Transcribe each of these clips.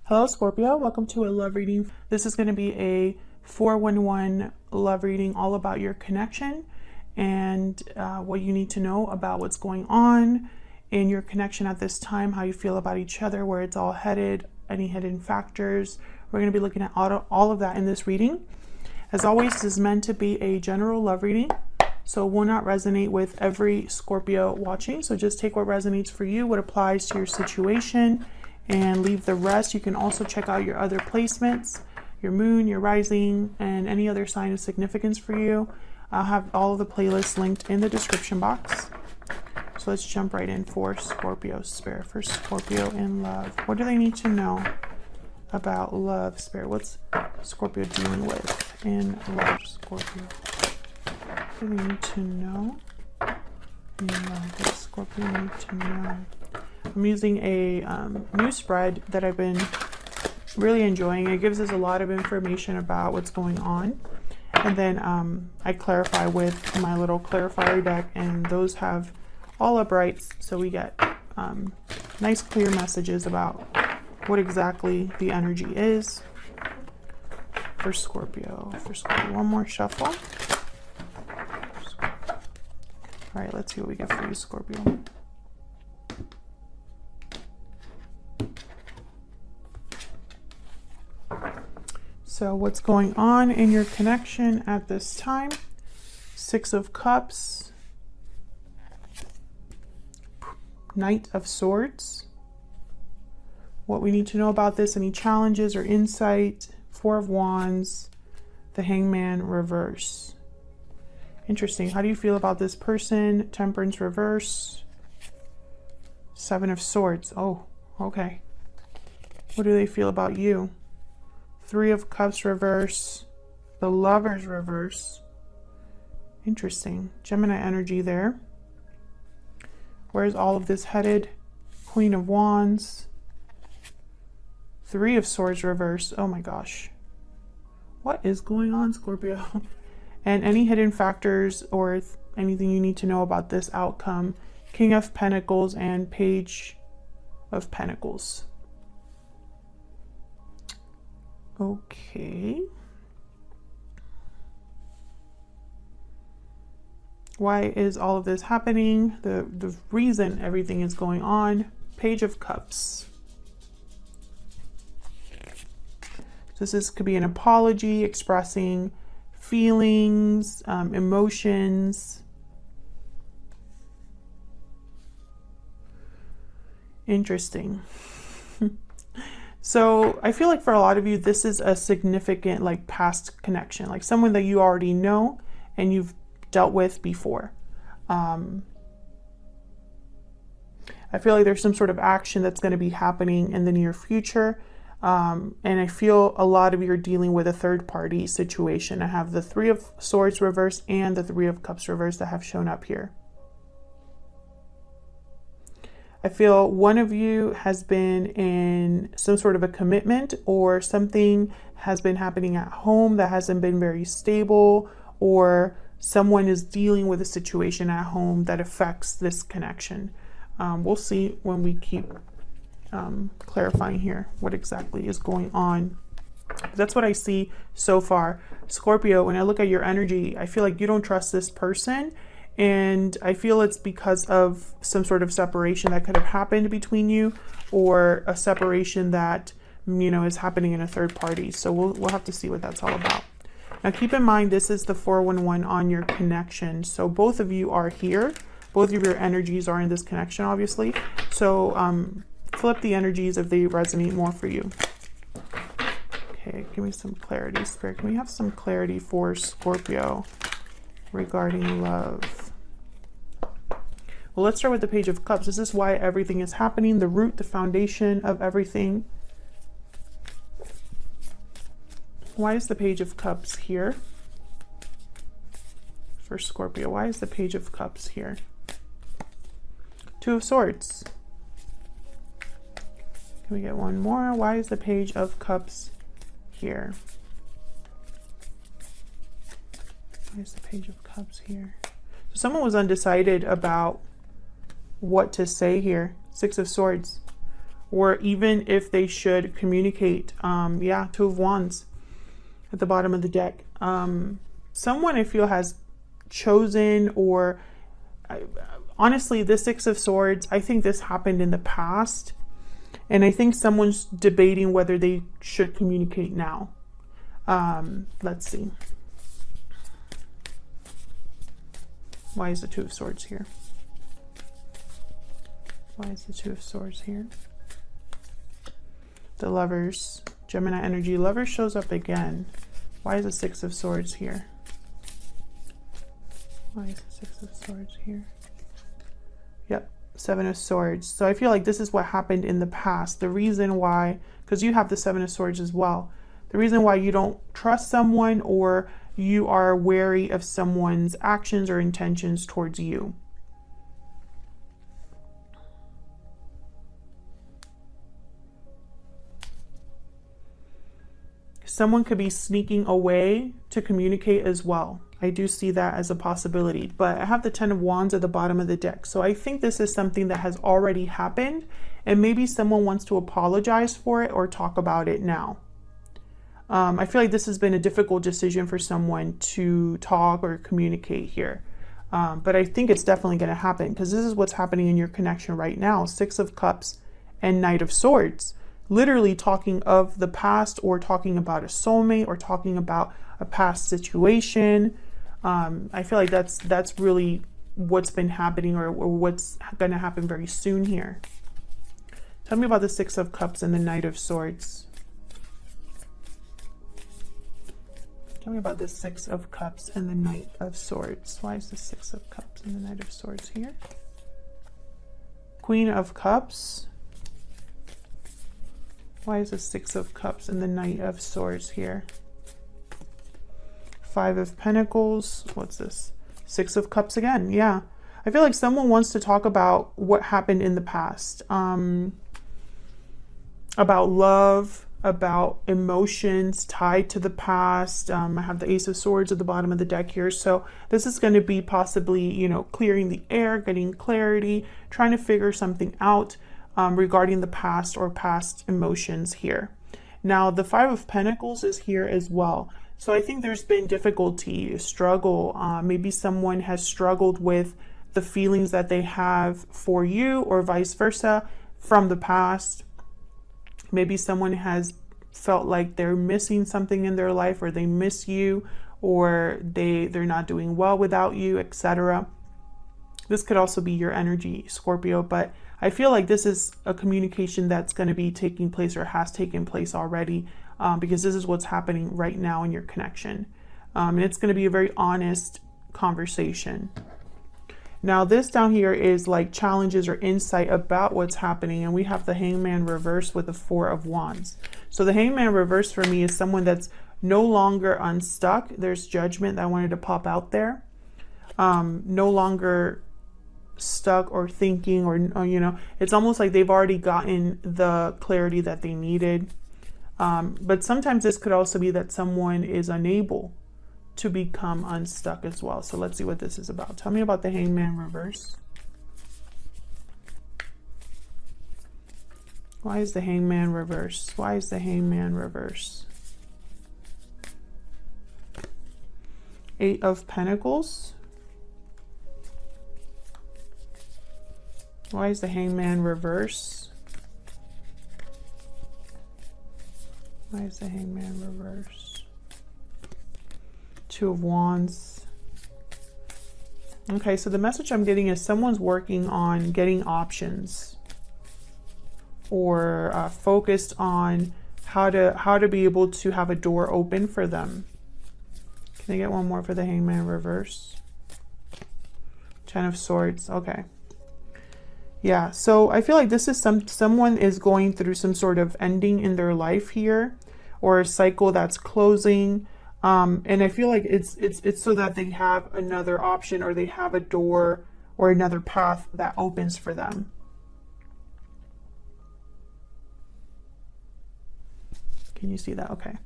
Hello Scorpio, welcome to a love reading. This is going to be a 411 love reading all about your connection and what you need to know about what's going on in your connection at this time, how you feel about each other, where it's all headed, any hidden factors. We're going to be looking at all of that in this reading. As always, this is meant to be a general love reading, so it will not resonate with every Scorpio watching. So just take what resonates for you, what applies to your situation, and leave the rest. You can also check out your other placements, your moon, your rising, and any other sign of significance for you. I'll have all of the playlists linked in the description box. So let's jump right in for Scorpio spirit, for Scorpio in love. What do they need to know about love, spirit? What's Scorpio dealing with in love, Scorpio? What do they need to know in love? What Scorpio need to know? I'm using a new spread that I've been really enjoying. It gives us a lot of information about what's going on. And then I clarify with my little clarifier deck, and those have all uprights. So we get nice clear messages about what exactly the energy is for Scorpio. One more shuffle. All right, let's see what we get for you, Scorpio. So what's going on in your connection at this time? Six of Cups, Knight of Swords. What we need to know about this, any challenges or insight? Four of Wands, the Hangman reverse. Interesting. How do you feel about this person? Temperance reverse, Seven of Swords. Oh, okay. What do they feel about you? Three of Cups reverse, the Lovers reverse. Interesting. Gemini energy there. Where's all of this headed? Queen of Wands, Three of Swords reverse. Oh my gosh. What is going on, Scorpio? And any hidden factors or anything you need to know about this outcome? King of Pentacles and Page of Pentacles. Okay. Why is all of this happening? The reason everything is going on. Page of Cups. So this could be an apology, expressing feelings, emotions. Interesting. So I feel like for a lot of you, this is a significant like past connection, like someone that you already know and you've dealt with before. I feel like there's some sort of action that's going to be happening in the near future. And I feel a lot of you are dealing with a third party situation. I have the Three of Swords reverse and the Three of Cups reverse that have shown up here. I feel one of you has been in some sort of a commitment, or something has been happening at home that hasn't been very stable, or someone is dealing with a situation at home that affects this connection. We'll see when we keep clarifying here what exactly is going on. That's what I see so far. Scorpio, when I look at your energy, I feel like you don't trust this person. And I feel it's because of some sort of separation that could have happened between you, or a separation that, you know, is happening in a third party. So we'll have to see what that's all about. Now keep in mind, this is the 411 on your connection. So both of you are here. Both of your energies are in this connection, obviously. So flip the energies if they resonate more for you. Okay, give me some clarity, Spirit. Can we have some clarity for Scorpio regarding love? Well, let's start with the Page of Cups. This is why everything is happening, the root, the foundation of everything. Why is the Page of Cups here for Scorpio? Why is the Page of Cups here? Two of Swords. Can we get one more? Why is the Page of Cups here? Why is the Page of Cups here? So someone was undecided about what to say here. Six of Swords. or even if they should communicate. Yeah, Two of Wands at the bottom of the deck. Someone I feel has chosen, or honestly, the Six of Swords, I think this happened in the past. And I think someone's debating whether they should communicate now. Let's see. Why is the Two of Swords here? Why is the Two of Swords here? The Lovers, Gemini energy. Lovers shows up again. Why is the Six of Swords here? Why is the Six of Swords here? Yep, Seven of Swords. So I feel like this is what happened in the past. The reason why, because you have the Seven of Swords as well. The reason why you don't trust someone, or you are wary of someone's actions or intentions towards you. Someone could be sneaking away to communicate as well. I do see that as a possibility, but I have the Ten of Wands at the bottom of the deck. So I think this is something that has already happened, and maybe someone wants to apologize for it or talk about it now. I feel like this has been a difficult decision for someone to talk or communicate here. But I think it's definitely going to happen, because this is what's happening in your connection right now. Six of Cups and Knight of Swords. Literally talking of the past, or talking about a soulmate, or talking about a past situation. I feel like that's really what's been happening, or what's going to happen very soon here. Tell me about the Six of Cups and the Knight of Swords. Tell me about the Six of Cups and the Knight of Swords. Why is the Six of Cups and the Knight of Swords here? Queen of Cups. Why is the Six of Cups and the Knight of Swords here? Five of Pentacles. What's this? Six of Cups again. Yeah. I feel like someone wants to talk about what happened in the past. About love, about emotions tied to the past. I have the Ace of Swords at the bottom of the deck here. So this is going to be possibly, you know, clearing the air, getting clarity, trying to figure something out regarding the past or past emotions here. Now, the Five of Pentacles is here as well. So I think there's been difficulty, struggle. Maybe someone has struggled with the feelings that they have for you, or vice versa from the past. Maybe someone has felt like they're missing something in their life, or they miss you, or they're not doing well without you, etc. This could also be your energy, Scorpio, but I feel like this is a communication that's going to be taking place, or has taken place already, because this is what's happening right now in your connection. And it's going to be a very honest conversation. Now, this down here is like challenges or insight about what's happening. And we have the Hangman reverse with the Four of Wands. So the Hangman reverse for me is someone that's no longer unstuck. There's judgment that I wanted to pop out there. No longer stuck or thinking, or you know, it's almost like they've already gotten the clarity that they needed. But sometimes this could also be that someone is unable to become unstuck as well. So let's see what this is about. Tell me about the Hangman reverse. Why is the Hangman reverse? Why is the Hangman reverse? Eight of Pentacles. Why is the Hangman reverse? Why is the Hangman reverse? Two of Wands. Okay, so the message I'm getting is someone's working on getting options, or focused on how to be able to have a door open for them. Can I get one more for the Hangman reverse? Ten of Swords. Okay. Yeah, so I feel like this is someone is going through some sort of ending in their life here, or a cycle that's closing. And I feel like it's so that they have another option, or they have a door or another path that opens for them. Can you see that? Okay.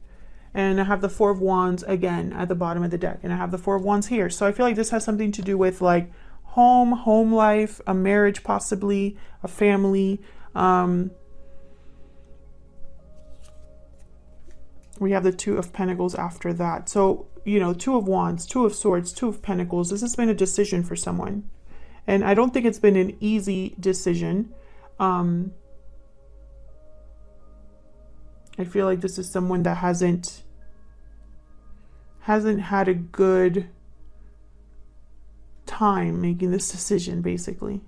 And I have the Four of Wands again at the bottom of the deck, and I have the Four of Wands here. So I feel like this has something to do with like home life, a marriage, possibly a family. We have the Two of Pentacles after that. So, you know, Two of Wands, Two of Swords, Two of Pentacles. This has been a decision for someone. And I don't think it's been an easy decision. I feel like this is someone that hasn't had a good time making this decision, basically.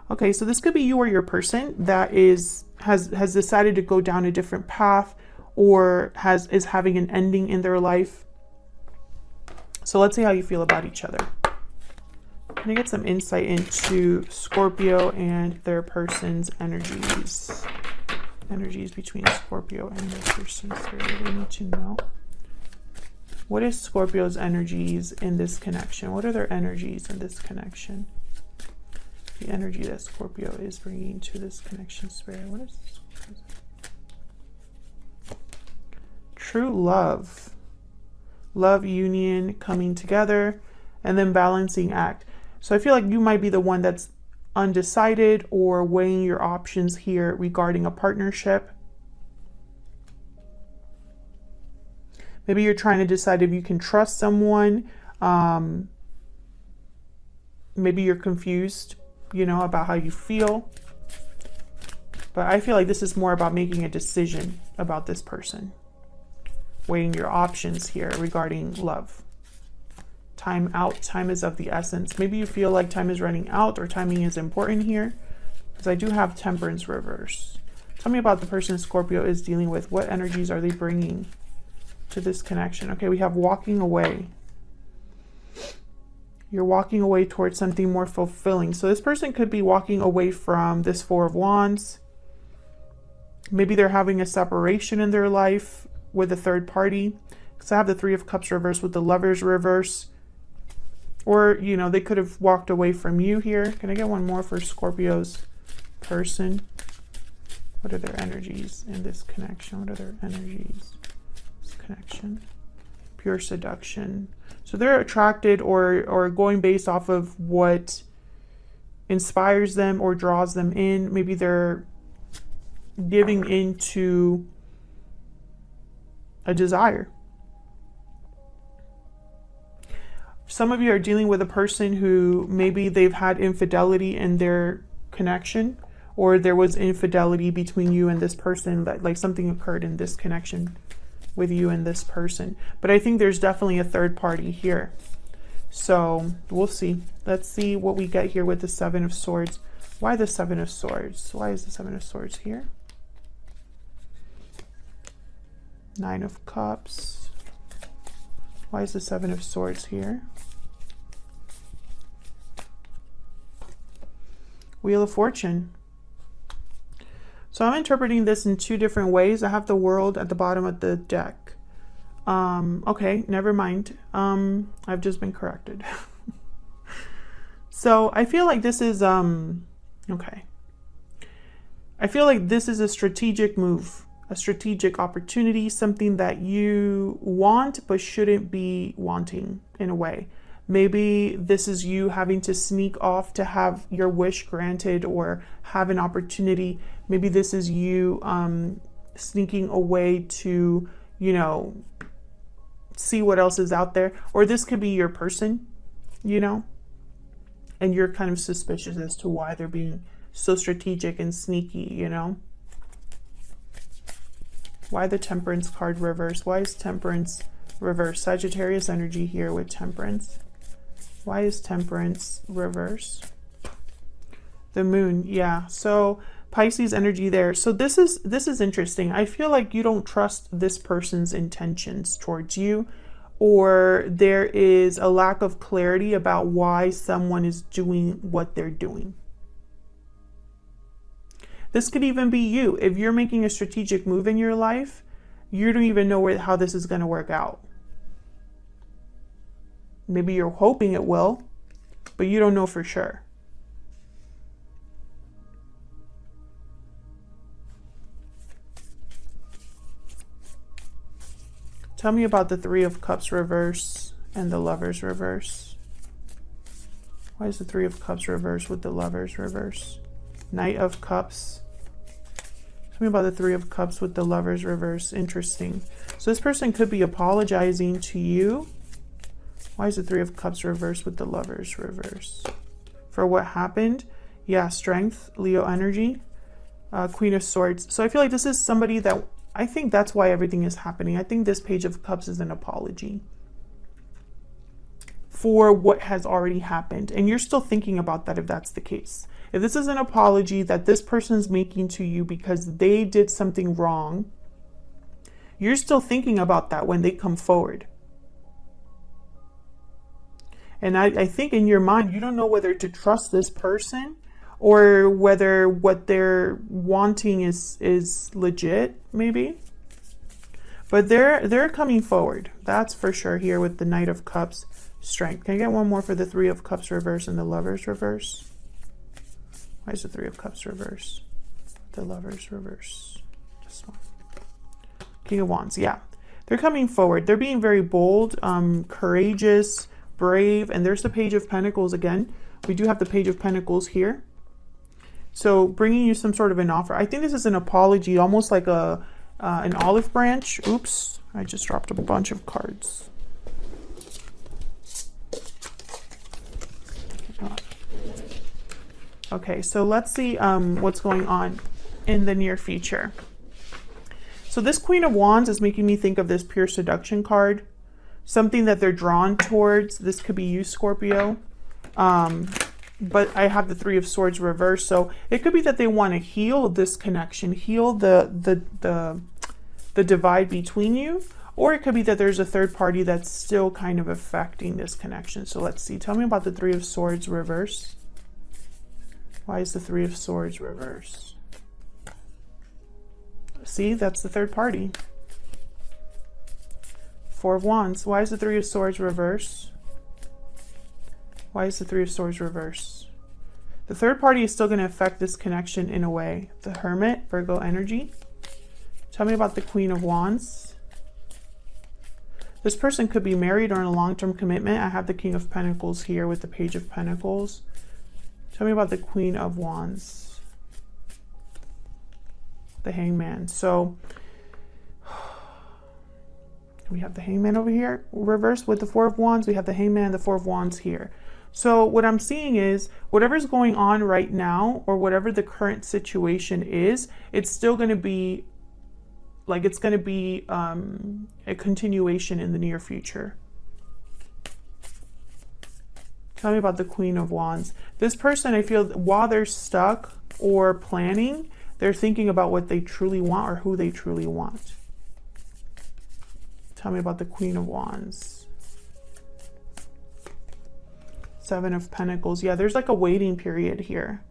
Okay, so this could be you or your person that has decided to go down a different path, or is having an ending in their life. So let's see how you feel about each other. I'm gonna get some insight into Scorpio and their person's energies. Energies between Scorpio and their person. So I really need to know. What is Scorpio's energies in this connection? What are their energies in this connection? The energy that Scorpio is bringing to this connection, Spirit. What is this? True love. Love, union, coming together, and then balancing act. So I feel like you might be the one that's undecided or weighing your options here regarding a partnership. Maybe you're trying to decide if you can trust someone. Maybe you're confused, you know, about how you feel. But I feel like this is more about making a decision about this person. Weighing your options here regarding love. Time out. Time is of the essence. Maybe you feel like time is running out, or timing is important here. Because I do have Temperance reverse. Tell me about the person Scorpio is dealing with. What energies are they bringing to this connection? Okay, we have walking away. You're walking away towards something more fulfilling. So this person could be walking away from this Four of Wands. Maybe they're having a separation in their life with a third party. Because I have the Three of Cups reverse with the Lovers reverse. Or, you know, they could have walked away from you here. Can I get one more for Scorpio's person? What are their energies in this connection? What are their energies? This connection. Pure seduction. So they're attracted or going based off of what inspires them or draws them in. Maybe they're giving into a desire. Some of you are dealing with a person who maybe they've had infidelity in their connection, or there was infidelity between you and this person, like something occurred in this connection with you and this person. But I think there's definitely a third party here. So we'll see. Let's see what we get here with the Seven of Swords. Why the Seven of Swords? Why is the Seven of Swords here? Nine of Cups. Why is the Seven of Swords here? Wheel of Fortune. So I'm interpreting this in two different ways. I have the World at the bottom of the deck. Okay, never mind. I've just been corrected. So I feel like this is, okay. I feel like this is a strategic move, a strategic opportunity, something that you want but shouldn't be wanting in a way. Maybe this is you having to sneak off to have your wish granted or have an opportunity. Maybe this is you sneaking away to, you know, see what else is out there. Or this could be your person, you know, and you're kind of suspicious as to why they're being so strategic and sneaky, you know. Why the Temperance card reverse? Why is Temperance reverse? Sagittarius energy here with Temperance. Why is Temperance reverse? The Moon, yeah. So Pisces energy there. So this is interesting. I feel like you don't trust this person's intentions towards you, or there is a lack of clarity about why someone is doing what they're doing. This could even be you. If you're making a strategic move in your life, you don't even know how this is going to work out. Maybe you're hoping it will, but you don't know for sure. Tell me about the Three of Cups reverse and the Lovers reverse. Why is the Three of Cups reverse with the Lovers reverse? Knight of Cups. Tell me about the Three of Cups with the Lovers reverse. Interesting. So this person could be apologizing to you. Why is the Three of Cups reverse with the Lovers reverse? For what happened? Yeah, strength, Leo energy, Queen of Swords. So I feel like this is somebody that, I think that's why everything is happening. I think this Page of Cups is an apology for what has already happened. And you're still thinking about that if that's the case. If this is an apology that this person's making to you because they did something wrong, you're still thinking about that when they come forward. And I think in your mind, you don't know whether to trust this person or whether what they're wanting is legit, maybe. But they're coming forward. That's for sure here with the Knight of Cups. Strength. Can I get one more for the Three of Cups reverse and the Lovers reverse? Why is the Three of Cups reverse? The Lovers reverse. This one. King of Wands. Yeah. They're coming forward. They're being very bold, courageous, brave. And there's the Page of Pentacles again. We do have the Page of Pentacles here. So bringing you some sort of an offer. I think this is an apology, almost like an olive branch. Oops. I just dropped a bunch of cards. Okay, so let's see what's going on in the near future. So this Queen of Wands is making me think of this pure seduction card. Something that they're drawn towards. This could be you, Scorpio. But I have the Three of Swords reversed. So it could be that they want to heal this connection, heal the divide between you. Or it could be that there's a third party that's still kind of affecting this connection. So let's see. Tell me about the Three of Swords reverse. Why is the Three of Swords reverse? See, that's the third party. Four of Wands. Why is the Three of Swords reverse? Why is the Three of Swords reverse? The third party is still going to affect this connection in a way. The Hermit, Virgo energy. Tell me about the Queen of Wands. This person could be married or in a long-term commitment. I have the King of Pentacles here with the Page of Pentacles. Tell me about the Queen of Wands. The Hangman. So we have the Hangman over here, reversed with the Four of Wands. We have the Hangman and the Four of Wands here. So what I'm seeing is whatever's going on right now or whatever the current situation is, it's still going to be like it's going to be a continuation in the near future. Tell me about the Queen of Wands. This person, I feel, while they're stuck or planning, they're thinking about what they truly want or who they truly want. Tell me about the Queen of Wands. Seven of Pentacles. Yeah, there's like a waiting period here.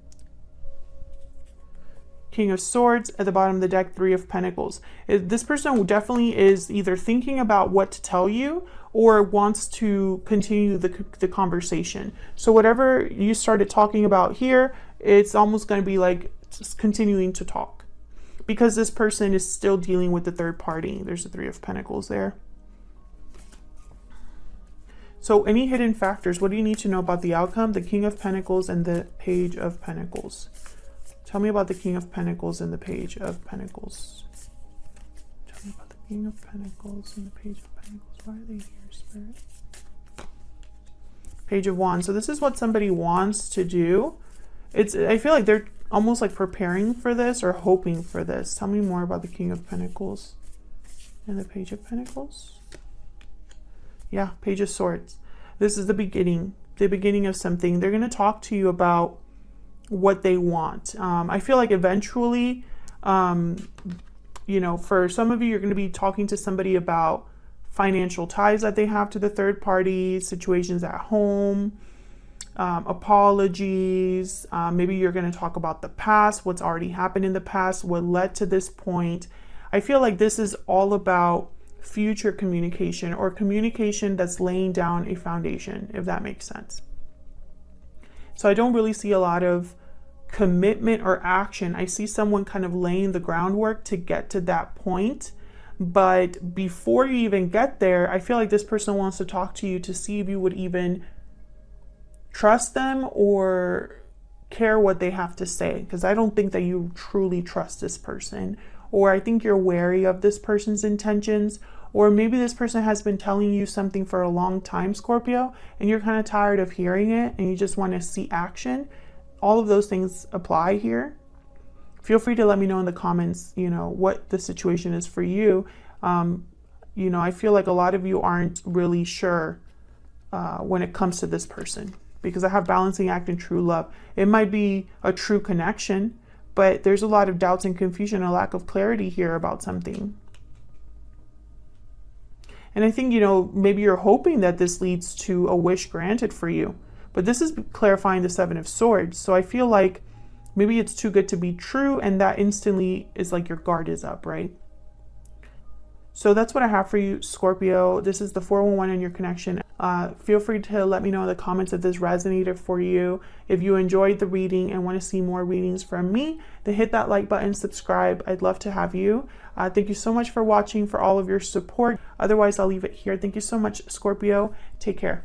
King of Swords at the bottom of the deck, Three of Pentacles. This person definitely is either thinking about what to tell you or wants to continue the conversation. So whatever you started talking about here, it's almost going to be like just continuing to talk because this person is still dealing with the third party. There's the Three of Pentacles there. So any hidden factors, what do you need to know about the outcome? The King of Pentacles and the Page of Pentacles. Tell me about the King of Pentacles and the Page of Pentacles. Tell me about the King of Pentacles and the Page of Pentacles. Why are they here, Spirit? Page of Wands. So this is what somebody wants to do. I feel like they're almost like preparing for this or hoping for this. Tell me more about the King of Pentacles and the Page of Pentacles. Yeah, Page of Swords. This is the beginning of something. They're going to talk to you about what they want. I feel like eventually, you know, for some of you, you're going to be talking to somebody about financial ties that they have to the third party, situations at home, apologies. Maybe you're going to talk about the past, what's already happened in the past, what led to this point. I feel like this is all about future communication or communication that's laying down a foundation, if that makes sense. So I don't really see a lot of commitment or action. I see someone kind of laying the groundwork to get to that point. But before you even get there, I feel like this person wants to talk to you to see if you would even trust them or care what they have to say. Because I don't think that you truly trust this person or I think you're wary of this person's intentions, or maybe this person has been telling you something for a long time, Scorpio, and you're kind of tired of hearing it and you just want to see action. All of those things apply here. Feel free to let me know in the comments, what the situation is for you. I feel like a lot of you aren't really sure when it comes to this person, because I have balancing act and true love. It might be a true connection, but there's a lot of doubts and confusion, a lack of clarity here about something. And I think, maybe you're hoping that this leads to a wish granted for you, but this is clarifying the Seven of Swords. So I feel like maybe it's too good to be true, and that instantly is like your guard is up, right? So that's what I have for you, Scorpio. This is the 411 in your connection. Feel free to let me know in the comments if this resonated for you. If you enjoyed the reading and want to see more readings from me, then hit that like button, subscribe. I'd love to have you. Thank you so much for watching, for all of your support. Otherwise, I'll leave it here. Thank you so much, Scorpio. Take care.